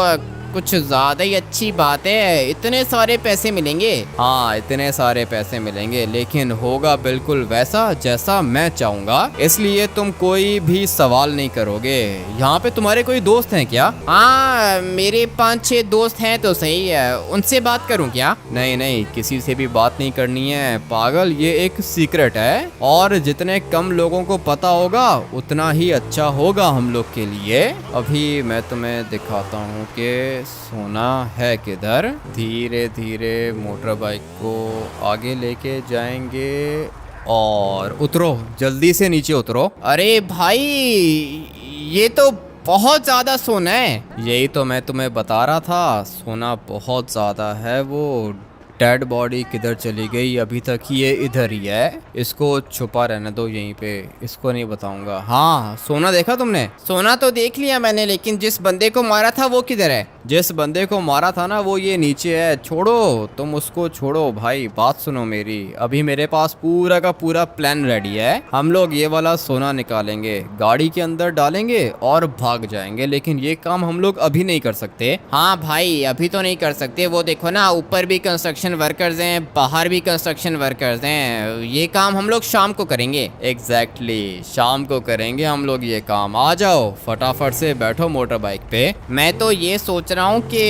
कुछ ज़्यादा ही अच्छी बात है। इतने सारे पैसे मिलेंगे? हाँ, इतने सारे पैसे मिलेंगे, लेकिन होगा बिल्कुल वैसा जैसा मैं चाहूंगा, इसलिए तुम कोई भी सवाल नहीं करोगे। यहाँ पे तुम्हारे कोई दोस्त हैं क्या? हाँ, मेरे 5-6 दोस्त हैं तो सही है, उनसे बात करूं क्या? नहीं नहीं, किसी से भी बात नहीं करनी है पागल, ये एक सीक्रेट है और जितने कम लोगों को पता होगा उतना ही अच्छा होगा हम लोग के लिए। अभी मैं तुम्हें दिखाता हूँ कि सोना है किधर। धीरे धीरे मोटर बाइक को आगे लेके जाएंगे और उतरो, जल्दी से नीचे उतरो। अरे भाई, ये तो बहुत ज़्यादा सोना है। यही तो मैं तुम्हें बता रहा था, सोना बहुत ज़्यादा है। वो डेड बॉडी किधर चली गई? अभी तक ये इधर ही है, इसको छुपा रहने दो यहीं पे, इसको नहीं बताऊंगा। हाँ, सोना देखा तुमने? सोना तो देख लिया मैंने, लेकिन जिस बंदे को मारा था वो किधर है? जिस बंदे को मारा था ना, वो ये नीचे है। छोड़ो, तुम उसको छोड़ो भाई, बात सुनो मेरी। अभी मेरे पास पूरा का पूरा प्लान रेडी है। हम लोग ये वाला सोना निकालेंगे, गाड़ी के अंदर डालेंगे और भाग जाएंगे, लेकिन ये काम हम लोग अभी नहीं कर सकते। हाँ भाई, अभी तो नहीं कर सकते। वो देखो ना, ऊपर भी कंस्ट्रक्शन वर्कर्स हैं, बाहर भी कंस्ट्रक्शन वर्कर्स हैं। ये काम हम लोग शाम को करेंगे। एग्जैक्टली, शाम को करेंगे हम लोग ये काम। आ जाओ, फटाफट से बैठो मोटर बाइक पे। मैं तो ये सोच रहा हूँ कि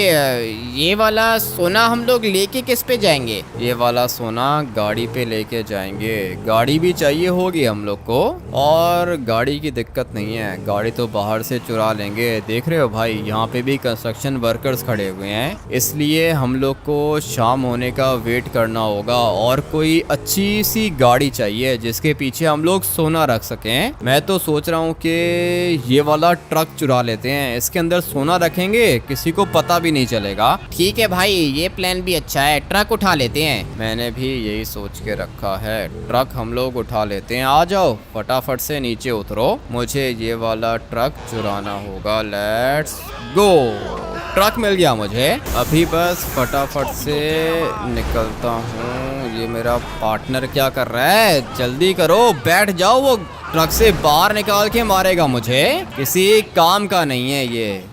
ये वाला सोना हम लोग लेके किस पे जाएंगे? ये वाला सोना गाड़ी पे लेके जाएंगे। गाड़ी भी चाहिए होगी हम लोग को, और गाड़ी की दिक्कत नहीं है, गाड़ी तो बाहर से चुरा लेंगे। देख रहे हो भाई, यहाँ पे भी कंस्ट्रक्शन वर्कर्स खड़े हुए हैं, इसलिए हम लोग को शाम होने का वेट करना होगा और कोई अच्छी सी गाड़ी चाहिए जिसके पीछे हम लोग सोना रख सकें। मैं तो सोच रहा हूँ कि ये वाला ट्रक चुरा लेते हैं, इसके अंदर सोना रखेंगे, किसी को पता भी नहीं चलेगा। ठीक है भाई, ये प्लान भी अच्छा है, ट्रक उठा लेते हैं। मैंने भी यही सोच के रखा है, ट्रक हम लोग उठा लेते हैं। आ जाओ, फटाफट से नीचे उतरो, मुझे ये वाला ट्रक चुराना होगा। Let's go. ट्रक मिल गया मुझे, अभी बस फटाफट से निकलता हूँ। ये मेरा पार्टनर क्या कर रहा है? जल्दी करो, बैठ जाओ, वो ट्रक से बाहर निकाल के मारेगा मुझे। किसी काम का नहीं है ये,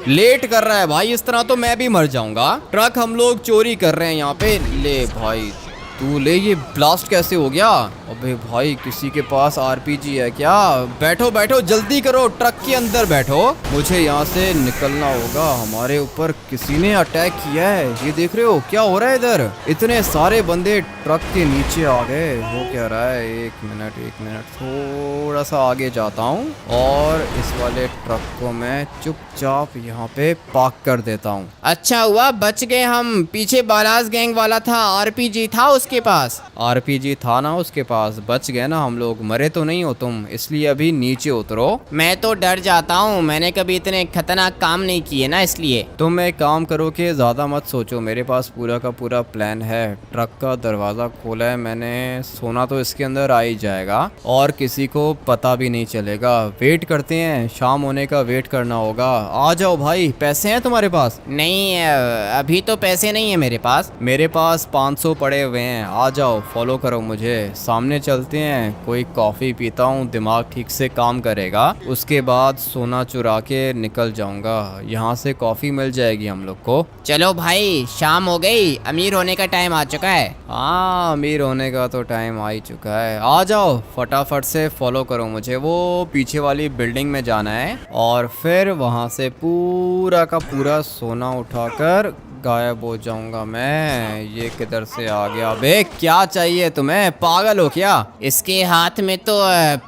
लेट कर रहा है भाई, इस तरह तो मैं भी मर जाऊंगा। ट्रक हम लोग चोरी कर रहे हैं यहाँ पे। ले भाई तू ले, ये ब्लास्ट कैसे हो गया? अबे भाई, किसी के पास आरपीजी है क्या? बैठो बैठो, जल्दी करो, ट्रक के अंदर बैठो, मुझे यहाँ से निकलना होगा। हमारे ऊपर किसी ने अटैक किया है, ये देख रहे हो क्या हो रहा है इधर? इतने सारे बंदे ट्रक के नीचे आ गए। हो क्या रहा है? एक मिनट, थोड़ा सा आगे जाता हूँ और इस वाले ट्रक को मैं चुपचाप यहाँ पे पार्क कर देता हूँ। अच्छा हुआ बच गए हम। पीछे बालाज गैंग वाला था, आरपीजी था उसके पास। आरपीजी था ना उसके पास, बच गए ना हम लोग। मरे तो नहीं हो तुम, इसलिए अभी नीचे उतरो। मैं तो डर जाता हूँ, मैंने कभी इतने खतरनाक काम नहीं किए ना, इसलिए। तुम एक काम करो कि ज़्यादा मत सोचो, मेरे पास पूरा का पूरा प्लान है। ट्रक का दरवाज़ा खोला है मैंने, सोना तो इसके अंदर आ ही जाएगा और किसी को पता भी नहीं चलेगा। वेट करते हैं, शाम होने का वेट करना होगा। आ जाओ भाई, पैसे हैं तुम्हारे पास? नहीं, अभी तो पैसे नहीं है मेरे पास। मेरे पास 500 पड़े हुए हैं। आ जाओ, फॉलो करो मुझे, सामने चलते हैं। कोई कॉफ़ी पीता हूँ, दिमाग ठीक से काम करेगा, उसके बाद सोना चुरा के निकल जाऊंगा। यहाँ से कॉफ़ी मिल जाएगी हम लोग को। चलो भाई, शाम हो गई, अमीर होने का टाइम आ चुका है। हाँ, अमीर होने का तो टाइम आ ही चुका है। आ जाओ, फटाफट से फॉलो करो मुझे। वो पीछे वाली बिल्डिंग में जाना है और फिर वहाँ से पूरा का पूरा सोना उठाकर गायब हो जाऊंगा मैं। ये किधर से आ गया? बे क्या चाहिए तुम्हें, पागल हो क्या? इसके हाथ में तो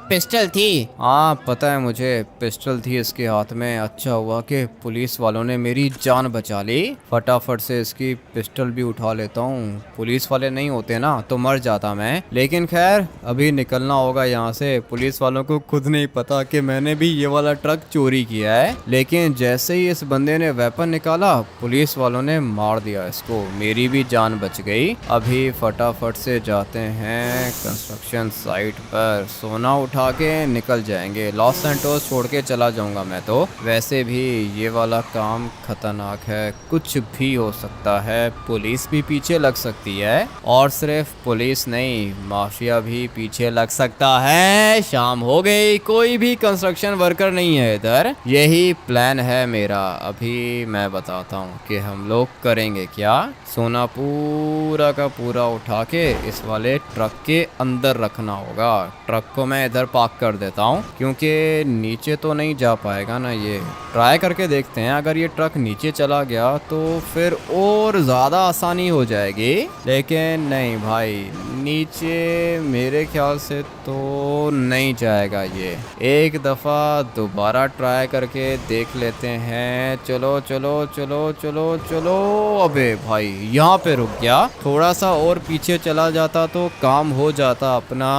पिस्टल थी। हाँ पता है मुझे, पिस्टल थी इसके हाथ में। अच्छा हुआ कि पुलिस वालों ने मेरी जान बचा ली। फटाफट से इसकी पिस्टल भी उठा लेता हूँ, पुलिस वाले नहीं होते ना तो मर जाता मैं। लेकिन खैर, अभी निकलना होगा यहाँ से। पुलिस वालों को खुद नहीं पता कि मैंने भी ये वाला ट्रक चोरी किया है, लेकिन जैसे ही इस बंदे ने वेपन निकाला, पुलिस वालों ने मार दिया इसको, मेरी भी जान बच गई। अभी फटाफट से जाते हैं कंस्ट्रक्शन साइट पर, सोना उठा के निकल जाएंगे। लॉस सैंटोस छोड़ के चला जाऊंगा मैं तो। वैसे भी ये वाला काम खतरनाक है, कुछ भी हो सकता है, पुलिस भी पीछे लग सकती है, और सिर्फ पुलिस नहीं, माफिया भी पीछे लग सकता है। शाम हो गई, कोई भी कंस्ट्रक्शन वर्कर नहीं है इधर। यही प्लान है मेरा। अभी मैं बताता हूँ कि हम लोग करेंगे क्या। सोना पूरा का पूरा उठा के इस वाले ट्रक के अंदर रखना होगा। ट्रक को मैं इधर पार्क कर देता हूँ, क्योंकि नीचे तो नहीं जा पाएगा ना ये। ट्राई करके देखते हैं, अगर ये ट्रक नीचे चला गया तो फिर और ज़्यादा आसानी हो जाएगी। लेकिन नहीं भाई, नीचे मेरे ख्याल से तो नहीं जाएगा ये। एक दफ़ा दोबारा ट्राई करके देख लेते हैं। चलो चलो चलो चलो चलो। अबे भाई यहाँ पे रुक गया, थोड़ा सा और पीछे चला जाता तो काम हो जाता अपना।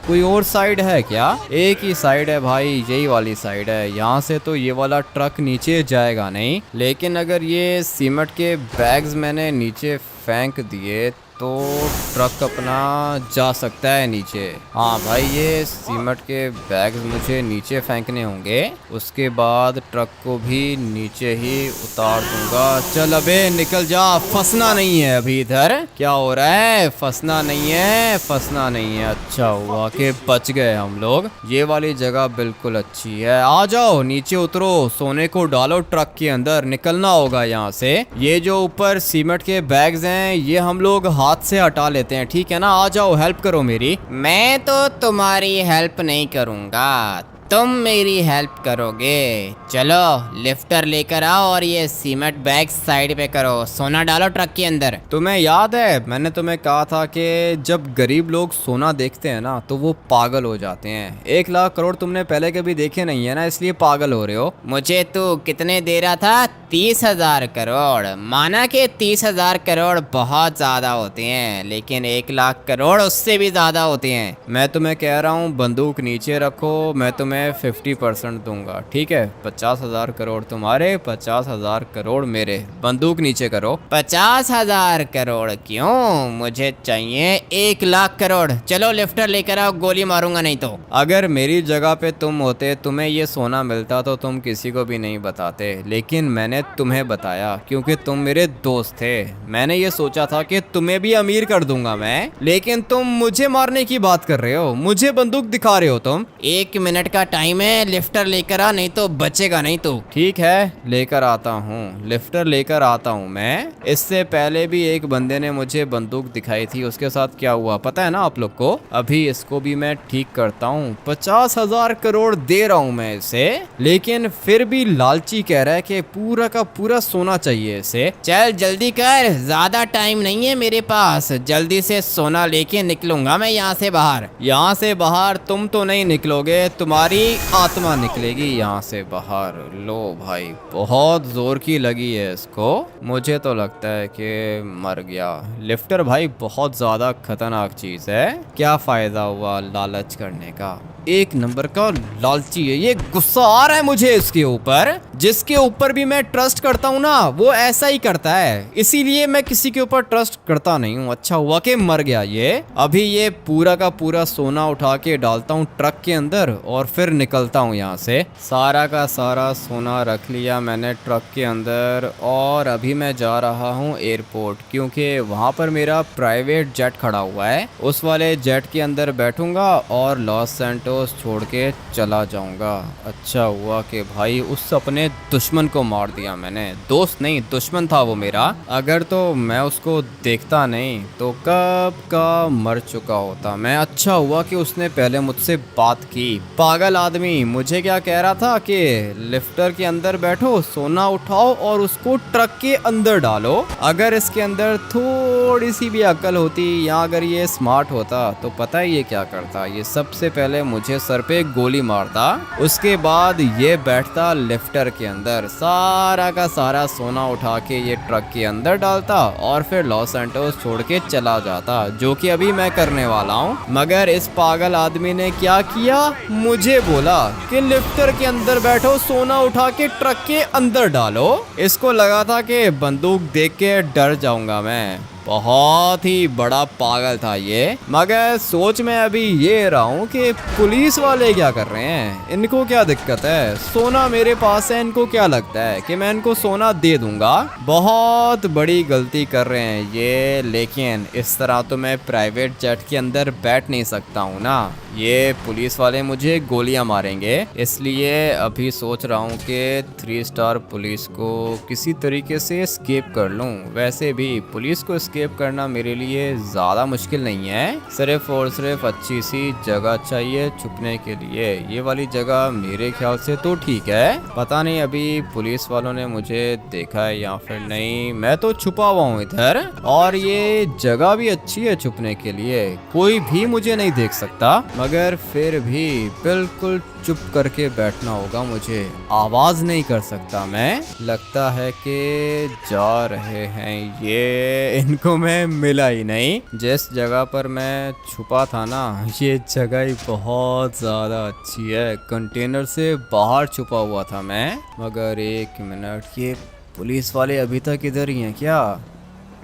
कोई और साइड है क्या? एक ही साइड है भाई, यही वाली साइड है। यहाँ से तो ये वाला ट्रक नीचे जाएगा नहीं, लेकिन अगर ये सीमेंट के बैग्स मैंने नीचे फेंक दिए तो ट्रक अपना जा सकता है नीचे। हाँ भाई, ये सीमेंट के बैग्स मुझे नीचे फेंकने होंगे, उसके बाद ट्रक को भी नीचे ही उतार दूंगा। चल अबे निकल जा, फंसना नहीं है अभी इधर। क्या हो रहा है? फंसना नहीं है, फंसना नहीं है। अच्छा हुआ कि बच गए हम लोग। ये वाली जगह बिल्कुल अच्छी है। आ जाओ नीचे उतरो, सोने को डालो ट्रक के अंदर, निकलना होगा यहाँ से। ये जो ऊपर सीमेंट के बैग्स हैं ये हम लोग हाथ से हटा लेते हैं, ठीक है ना? आ जाओ, हेल्प करो मेरी। मैं तो तुम्हारी हेल्प नहीं करूँगा, तुम मेरी हेल्प करोगे। चलो लिफ्टर लेकर आओ और ये सीमेंट बैग साइड पे करो, सोना डालो ट्रक के अंदर। तुम्हें याद है मैंने तुम्हें कहा था कि जब गरीब लोग सोना देखते हैं ना तो वो पागल हो जाते हैं। 1 लाख करोड़ तुमने पहले कभी देखे नहीं है ना, इसलिए पागल हो रहे हो। मुझे तू कितने दे रहा था? 30,000 करोड़। माना कि 30,000 करोड़ बहुत ज़्यादा होते हैं, लेकिन 1 लाख करोड़ उससे भी ज़्यादा होते हैं। मैं तुम्हें कह रहा हूँ बंदूक नीचे रखो, मैं तुम्हें 50% दूंगा, ठीक है? 50,000 करोड़ तुम्हारे, 50,000 करोड़ मेरे। बंदूक नीचे करो। 50,000 करोड़ क्यों? मुझे चाहिए 1 लाख करोड़। चलो लिफ्टर लेकर आओ, गोली मारूंगा नहीं तो। अगर मेरी जगह पे तुम होते, तुम्हें ये सोना मिलता तो तुम किसी को भी नहीं बताते, लेकिन मैंने तुम्हें बताया क्योंकि तुम मेरे दोस्त थे। मैंने ये सोचा था कि तुम्हें भी अमीर कर दूंगा मैं, लेकिन तुम मुझे मारने की बात कर रहे हो, मुझे बंदूक दिखा रहे हो तुम। 1 मिनट का टाइम है, लिफ्टर लेकर आ, नहीं तो बचेगा नहीं तो। ठीक है, लेकर आता हूँ, लिफ्टर लेकर आता हूँ मैं। इससे पहले भी एक बंदे ने मुझे बंदूक दिखाई थी, उसके साथ क्या हुआ पता है ना आप लोग को? अभी इसको भी मैं ठीक करता हूँ। 50,000 करोड़ दे रहा हूँ मैं इसे, लेकिन फिर भी लालची कह रहा है कि पूरा का पूरा सोना चाहिए इसे। चल जल्दी कर, ज्यादा टाइम नहीं है मेरे पास, जल्दी से सोना लेके निकलूंगा मैं यहाँ से बाहर। यहाँ से बाहर तुम तो नहीं निकलोगे, तुम्हारी आत्मा निकलेगी यहाँ से बाहर। लो भाई, बहुत जोर की लगी है इसको, मुझे तो लगता है कि मर गया। लिफ्टर भाई बहुत ज्यादा खतरनाक चीज है, क्या फायदा हुआ लालच करने का? 1 नंबर का लालची है ये। गुस्सा आ रहा है मुझे इसके ऊपर। जिसके ऊपर भी मैं ट्रस्ट करता हूँ ना वो ऐसा ही करता है, इसीलिए मैं किसी के ऊपर ट्रस्ट करता नहीं हूँ। अच्छा हुआ कि मर गया ये। अभी ये पूरा का पूरा सोना उठा के डालता हूँ ट्रक के अंदर और फिर निकलता हूँ यहाँ से। सारा का सारा सोना रख लिया मैंने ट्रक के अंदर, और अभी मैं जा रहा हूँ एयरपोर्ट, क्योंकि वहाँ पर मेरा प्राइवेट जेट खड़ा हुआ है। उस वाले जेट के अंदर बैठूंगा और लॉस सैंटोस छोड़ के चला जाऊंगा। अच्छा हुआ कि भाई उस अपने दुश्मन को मार दिया मैंने। दोस्त नहीं, दुश्मन था वो मेरा। अगर तो मैं उसको देखता नहीं तो कब का मर चुका होता मैं। अच्छा हुआ कि उसने पहले मुझसे बात की। पागल आदमी मुझे क्या कह रहा था कि लिफ्टर के अंदर बैठो, सोना उठाओ और उसको ट्रक के अंदर डालो। अगर इसके अंदर थोड़ी सी भी अकल होती या अगर ये स्मार्ट होता तो पता है ये क्या करता? ये सबसे पहले मुझे सर पे गोली मारता। उसके बाद ये बैठता लिफ्टर के अंदर, सारा का सारा सोना उठा के ये ट्रक के अंदर डालता और फिर लॉस सैंटोस छोड़ के चला जाता, जो कि अभी मैं करने वाला हूँ। मगर इस पागल आदमी ने क्या किया, मुझे बोला कि लिफ्टर के अंदर बैठो, सोना उठा के ट्रक के अंदर डालो। इसको लगा था कि बंदूक देख के डर जाऊंगा मैं। बहुत ही बड़ा पागल था ये। मगर सोच में अभी ये रहा हूँ कि पुलिस वाले क्या कर रहे हैं, इनको क्या दिक्कत है, सोना मेरे पास है, इनको क्या लगता है कि मैं इनको सोना दे दूंगा। बहुत बड़ी गलती कर रहे हैं ये। लेकिन इस तरह तो मैं प्राइवेट जेट के अंदर बैठ नहीं सकता हूँ ना, ये पुलिस वाले मुझे गोलियां मारेंगे। इसलिए अभी सोच रहा हूँ कि 3 स्टार पुलिस को किसी तरीके से एस्केप कर लूँ। वैसे भी पुलिस को एस्केप करना मेरे लिए ज़्यादा मुश्किल नहीं है, सिर्फ और सिर्फ अच्छी सी जगह चाहिए छुपने के लिए। ये वाली जगह मेरे ख्याल से तो ठीक है, पता नहीं अभी पुलिस वालों ने मुझे देखा है या फिर नहीं। मैं तो छुपा हुआ हूँ इधर और ये जगह भी अच्छी है छुपने के लिए, कोई भी मुझे नहीं देख सकता। मगर फिर भी बिल्कुल चुप करके बैठना होगा मुझे, आवाज नहीं कर सकता मैं। लगता है कि जा रहे हैं ये, इनको मैं मिला ही नहीं। जिस जगह पर मैं छुपा था ना, ये जगह ही बहुत ज़्यादा अच्छी है, कंटेनर से बाहर छुपा हुआ था मैं। मगर एक मिनट, ये पुलिस वाले अभी तक इधर ही हैं क्या,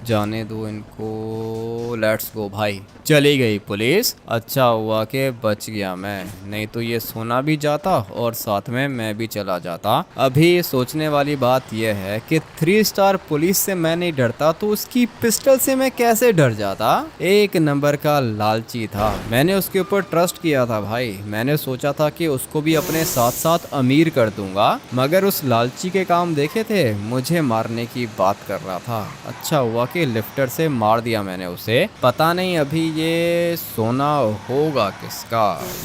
जाने दो इनको। लेट्स गो भाई, चली गई पुलिस। अच्छा हुआ कि बच गया मैं, नहीं तो ये सोना भी जाता और साथ में मैं भी चला जाता। अभी सोचने वाली बात यह है कि 3 स्टार पुलिस से मैं नहीं डरता तो उसकी पिस्टल से मैं कैसे डर जाता। एक नंबर का लालची था, मैंने उसके ऊपर ट्रस्ट किया था भाई। मैंने सोचा था कि उसको भी अपने साथ साथ अमीर कर दूंगा, मगर उस लालची के काम देखे थे, मुझे मारने की बात कर रहा था। अच्छा हुआ कि लिफ्टर से मार दिया मैंने उसे। पता नहीं अभी ये सोना होगा किसका,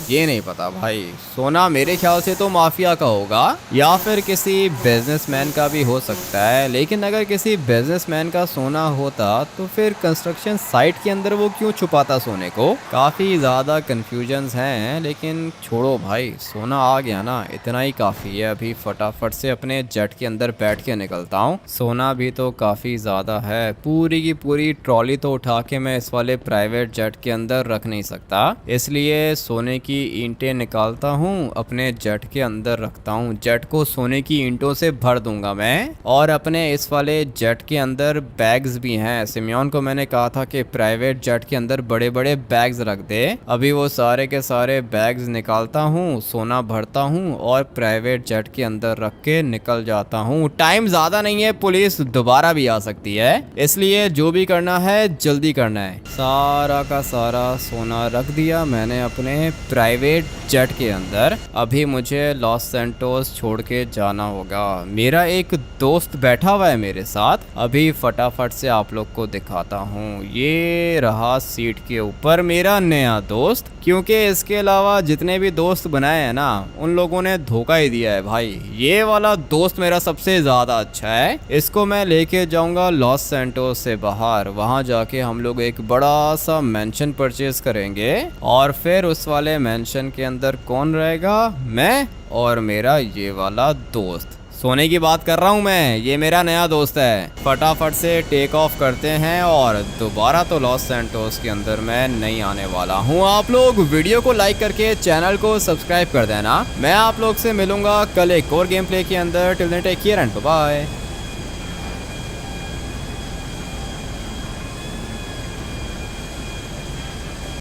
ये नहीं पता भाई। सोना मेरे ख्याल से तो माफिया का होगा या फिर किसी बिजनेसमैन का भी हो सकता है। लेकिन अगर किसी बिजनेसमैन का सोना होता तो फिर कंस्ट्रक्शन साइट के अंदर वो क्यों छुपाता सोने को। काफी ज्यादा कंफ्यूजन्स हैं, लेकिन छोड़ो भाई, सोना आ गया ना, इतना ही काफी है। अभी फटाफट से अपने जेट के अंदर बैठ के निकलता हूँ। सोना भी तो काफी ज्यादा है, पूरी की पूरी ट्रॉली तो उठा के मैं इस वाले प्राइवेट जेट के अंदर रख नहीं सकता, इसलिए सोने की ईंटें निकालता हूँ, अपने जेट के अंदर रखता हूँ। जेट को सोने की ईंटों से भर दूंगा मैं। और अपने इस वाले जेट के अंदर बैग्स भी हैं। सिमियोन को मैंने कहा था कि प्राइवेट जेट के अंदर बड़े बड़े बैग्स रख दे। अभी वो सारे के सारे बैग्स निकालता हूँ, सोना भरता हूँ और प्राइवेट जेट के अंदर रख के निकल जाता हूँ। टाइम ज्यादा नहीं है, पुलिस दोबारा भी आ सकती है, इसलिए जो भी करना है जल्दी करना है। सारा का सारा सोना रख दिया मैंने अपने प्राइवेट जेट के अंदर। अभी मुझे लॉस सैंटोस छोड़ के जाना होगा। मेरा एक दोस्त बैठा हुआ है मेरे साथ, अभी फटाफट से आप लोग को दिखाता हूँ। ये रहा सीट के ऊपर मेरा नया दोस्त, क्योंकि इसके अलावा जितने भी दोस्त बनाए हैं ना, उन लोगों ने धोखा ही दिया है भाई। ये वाला दोस्त मेरा सबसे ज्यादा अच्छा है, इसको मैं लेके जाऊंगा लॉस सैंटोस से बाहर। वहां जाके हम लोग एक बड़ा सा मेंशन परचेज करेंगे और फिर उस वाले मेंशन के अंदर कौन रहेगा, मैं और मेरा ये वाला दोस्त। सोने की बात कर रहा हूँ मैं, ये मेरा नया दोस्त है। फटाफट से टेक ऑफ करते हैं और दोबारा तो लॉस सैंटोस के अंदर मैं नहीं आने वाला हूँ। आप लोग वीडियो को लाइक करके चैनल को सब्सक्राइब कर देना। मैं आप लोग से मिलूंगा कल एक और गेम प्ले के अंदर। Till then take care and bye.